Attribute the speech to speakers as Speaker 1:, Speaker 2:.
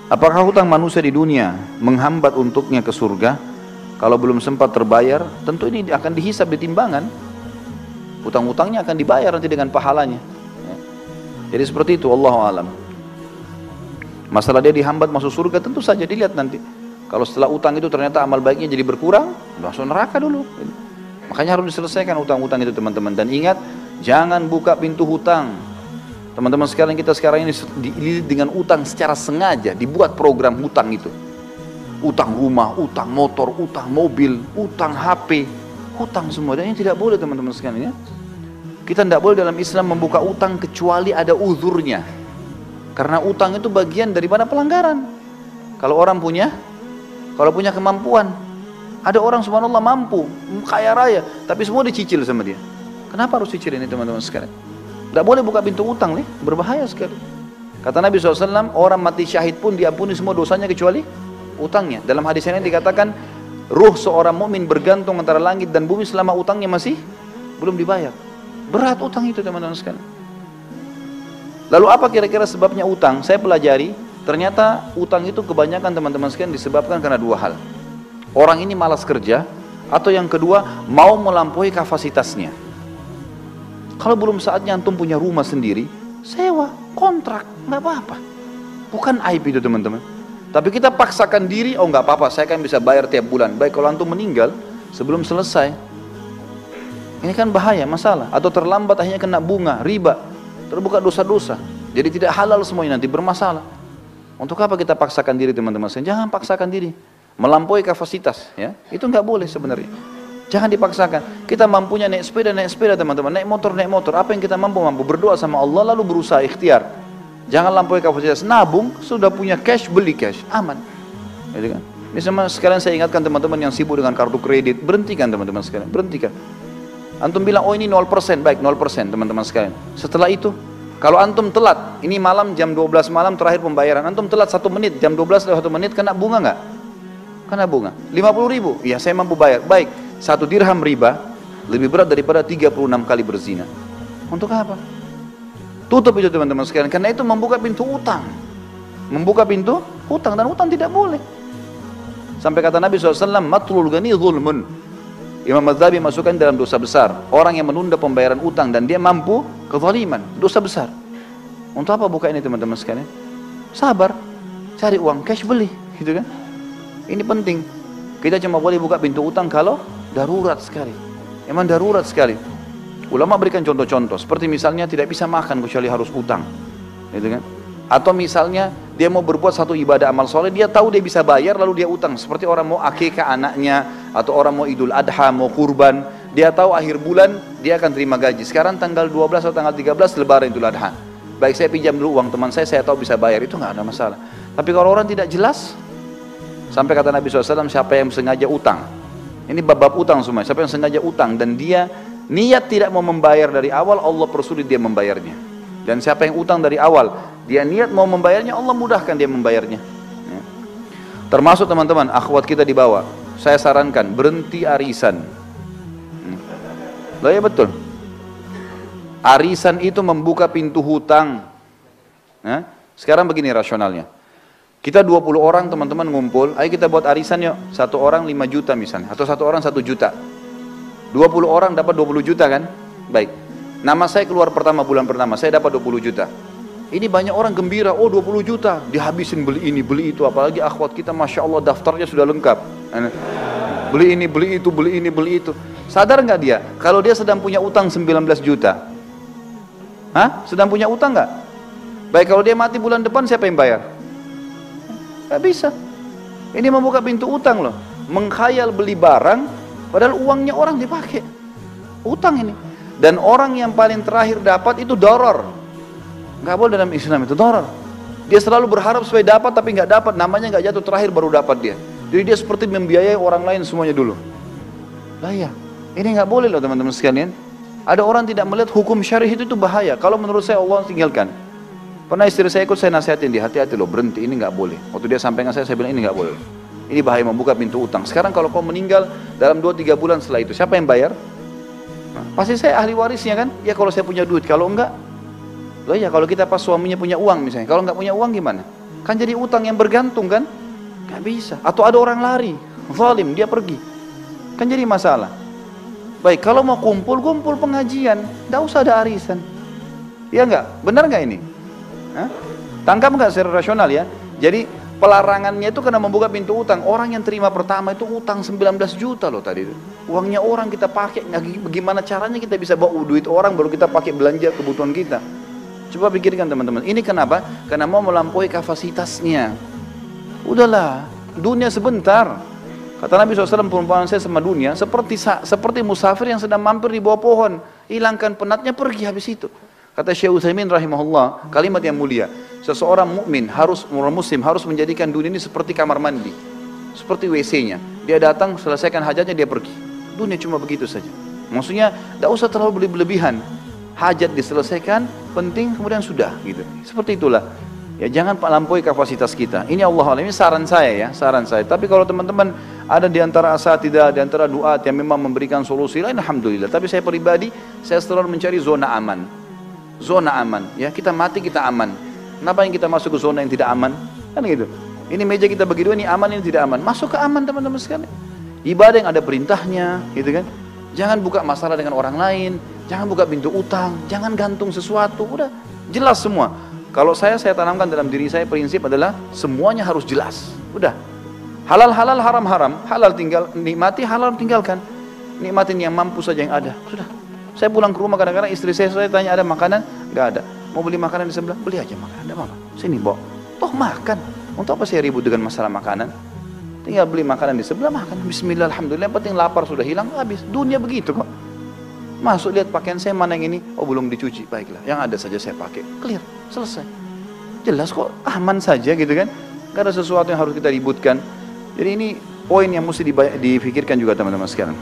Speaker 1: Apakah hutang manusia di dunia menghambat untuknya ke surga? Kalau belum sempat terbayar, tentu ini akan dihisab di timbangan. Hutang-hutangnya akan dibayar nanti dengan pahalanya. Jadi seperti itu, Wallahu a'lam. Masalah dia dihambat masuk surga, tentu saja dilihat nanti. Kalau setelah utang itu ternyata amal baiknya jadi berkurang, langsung neraka dulu. Makanya harus diselesaikan utang-utang itu, teman-teman. Dan ingat, jangan buka pintu hutang. Teman-teman sekalian, kita sekarang ini dililit dengan utang secara sengaja, dibuat program hutang itu. Utang rumah, utang motor, utang mobil, utang HP, hutang semua. Dan ini tidak boleh, teman-teman sekalian, ya. Kita tidak boleh dalam Islam membuka utang kecuali ada uzurnya. Karena utang itu bagian daripada pelanggaran. Kalau orang punya kemampuan, ada orang subhanallah mampu, kaya raya, tapi semua dicicil sama dia. Kenapa harus cicil ini, teman-teman sekalian? Tidak boleh buka pintu utang nih, berbahaya sekali. Kata Nabi SAW, orang mati syahid pun diampuni semua dosanya kecuali utangnya. Dalam hadis ini dikatakan, ruh seorang mukmin bergantung antara langit dan bumi selama utangnya masih belum dibayar. Berat utang itu, teman-teman sekalian. Lalu apa kira-kira sebabnya utang? Saya pelajari, ternyata utang itu kebanyakan, teman-teman sekalian, disebabkan karena dua hal. Orang ini malas kerja, atau yang kedua, mau melampaui kapasitasnya. Kalau belum saatnya antum punya rumah sendiri, sewa, kontrak, nggak apa-apa. Bukan aib itu, teman-teman. Tapi kita paksakan diri, oh nggak apa-apa, saya kan bisa bayar tiap bulan. Baik, kalau antum meninggal sebelum selesai, ini kan bahaya, masalah. Atau terlambat akhirnya kena bunga, riba, terbuka dosa-dosa. Jadi tidak halal semuanya, nanti bermasalah. Untuk apa kita paksakan diri, teman-teman? Jangan paksakan diri melampaui kapasitas, ya. Itu nggak boleh sebenarnya. Jangan dipaksakan. Kita mampunya naik sepeda, teman-teman. Naik motor. Apa yang kita mampu berdoa sama Allah, lalu berusaha ikhtiar. Jangan lampaui kapasitas. Nabung, sudah punya cash, beli cash, aman. Gitu kan? Misalnya sekalian saya ingatkan teman-teman yang sibuk dengan kartu kredit, berhentikan, teman-teman sekalian, berhentikan. Antum bilang, oh ini 0%, baik 0%, teman-teman sekalian. Setelah itu, kalau antum telat, ini malam jam 12 malam terakhir pembayaran, antum telat 1 menit, jam 12 lewat 1 menit, kena bunga nggak? Kena bunga. 50.000, iya saya mampu bayar. Baik, 1 dirham riba lebih berat daripada 36 kali berzina. Untuk apa? Tutup itu, teman-teman sekalian, karena itu membuka pintu utang. Membuka pintu utang, dan utang tidak boleh. Sampai kata Nabi SAW, matlul ghani zulmun. Imam Madzhabi masukkan dalam dosa besar. Orang yang menunda pembayaran utang dan dia mampu, kezaliman, dosa besar. Untuk apa buka ini, teman-teman sekalian? Sabar, cari uang cash, beli, gitu kan? Ini penting. Kita cuma boleh buka pintu utang kalau darurat sekali. Emang darurat sekali. Ulama berikan contoh-contoh, seperti misalnya tidak bisa makan kecuali harus utang, gitu kan? Atau misalnya dia mau berbuat satu ibadah amal soleh, dia tahu dia bisa bayar lalu dia utang. Seperti orang mau akikah anaknya, atau orang mau idul adha, mau kurban, dia tahu akhir bulan dia akan terima gaji. Sekarang tanggal 12 atau tanggal 13 lebaran idul adha, baik saya pinjam dulu uang teman saya tahu bisa bayar, itu nggak ada masalah. Tapi kalau orang tidak jelas, sampai kata Nabi SAW, siapa yang sengaja utang, ini bab-bab utang semua, siapa yang sengaja utang dan dia niat tidak mau membayar dari awal, Allah persulit dia membayarnya. Dan siapa yang utang dari awal, dia niat mau membayarnya, Allah mudahkan dia membayarnya. Ya. Termasuk, teman-teman, akhwat kita di bawah, saya sarankan berhenti arisan. Loh ya, betul. Arisan itu membuka pintu hutang. Ya. Sekarang begini rasionalnya. Kita 20 orang, teman-teman, ngumpul, ayo kita buat arisan yuk. 1 orang 5 juta misalnya, atau 1 orang 1 juta. 20 orang dapat 20 juta kan? Baik. Nama saya keluar pertama, bulan pertama, saya dapat 20 juta. Ini banyak orang gembira, oh 20 juta, dihabisin beli ini, beli itu. Apalagi akhwat kita, Masya Allah, daftarnya sudah lengkap. Beli ini, beli itu, beli ini, beli itu. Sadar nggak dia, kalau dia sedang punya utang 19 juta? Hah? Sedang punya utang nggak? Baik, kalau dia mati bulan depan, siapa yang bayar? Nggak bisa. Ini membuka pintu utang loh. Mengkhayal beli barang, padahal uangnya orang dipakai. Utang ini. Dan orang yang paling terakhir dapat itu doror. Nggak boleh dalam Islam itu doror. Dia selalu berharap supaya dapat tapi nggak dapat, namanya nggak jatuh, terakhir baru dapat dia. Jadi dia seperti membiayai orang lain semuanya dulu. Lah ya, ini nggak boleh loh, teman-teman sekalian. Ada orang tidak melihat hukum syar'i itu bahaya. Kalau menurut saya, Allah tinggalkan. Pernah istri saya ikut, saya nasihatin dia, hati-hati loh, berhenti, ini nggak boleh. Waktu dia sampaikan saya bilang ini nggak boleh. Ini bahaya, membuka pintu utang. Sekarang kalau kau meninggal dalam 2-3 bulan setelah itu, siapa yang bayar? Pasti saya ahli warisnya kan? Ya kalau saya punya duit, kalau enggak, loh ya kalau kita pas suaminya punya uang misalnya, kalau enggak punya uang gimana? Kan jadi utang yang bergantung kan? Gak bisa. Atau ada orang lari, zalim, dia pergi. Kan jadi masalah. Baik, kalau mau kumpul, kumpul pengajian, enggak usah ada arisan. Ya enggak? Benar enggak ini? Hah? Tangkap enggak secara rasional ya? Jadi pelarangannya itu karena membuka pintu utang. Orang yang terima pertama itu utang 19 juta loh tadi. Uangnya orang kita pakai, bagaimana caranya kita bisa bawa duit orang baru kita pakai belanja kebutuhan kita. Coba pikirkan teman-teman, ini kenapa? Karena mau melampaui kapasitasnya. Udahlah, dunia sebentar. Kata Nabi SAW, perumpamaan saya sama dunia seperti musafir yang sedang mampir di bawah pohon. Hilangkan penatnya, pergi habis itu. Kata Syekh Utsaimin rahimahullah, kalimat yang mulia. Seseorang mukmin orang muslim harus menjadikan dunia ini seperti kamar mandi, seperti WC-nya. Dia datang, selesaikan hajatnya, dia pergi. Dunia cuma begitu saja. Maksudnya, tidak usah terlalu berlebihan. Hajat diselesaikan, penting, kemudian sudah. Gitu. Seperti itulah. Ya jangan melampaui kapasitas kita. Ini Allah Alam, ini saran saya ya, saran saya. Tapi kalau teman-teman ada di antara asatidzah, di antara duat yang memang memberikan solusi lain, alhamdulillah. Tapi saya pribadi, saya selalu mencari zona aman. Zona aman, ya kita mati kita aman. Kenapa yang kita masuk ke zona yang tidak aman? Kan gitu. Ini meja kita bagi dua, ini aman, ini tidak aman. Masuk ke aman teman-teman sekalian. Ibadah yang ada perintahnya, gitu kan. Jangan buka masalah dengan orang lain, jangan buka pintu utang, jangan gantung sesuatu. Udah jelas semua. Kalau saya tanamkan dalam diri saya prinsip adalah semuanya harus jelas. Udah. Halal halal, haram haram. Halal tinggal nikmati, halal tinggalkan. Nikmatin yang mampu saja yang ada. Sudah. Saya pulang ke rumah kadang-kadang istri saya tanya ada makanan? Nggak ada. Mau beli makanan di sebelah? Beli aja makanan. Ada apa? Sini bawa. Toh makan. Untuk apa saya ribut dengan masalah makanan? Tinggal beli makanan di sebelah, makan. Bismillah, alhamdulillah. Yang penting lapar sudah hilang, habis. Dunia begitu kok. Masuk lihat pakaian saya mana yang ini? Oh belum dicuci. Baiklah, yang ada saja saya pakai. Clear, selesai. Jelas kok, aman saja gitu kan? Gak ada sesuatu yang harus kita ributkan. Jadi ini poin yang mesti dipikirkan juga teman-teman sekalian.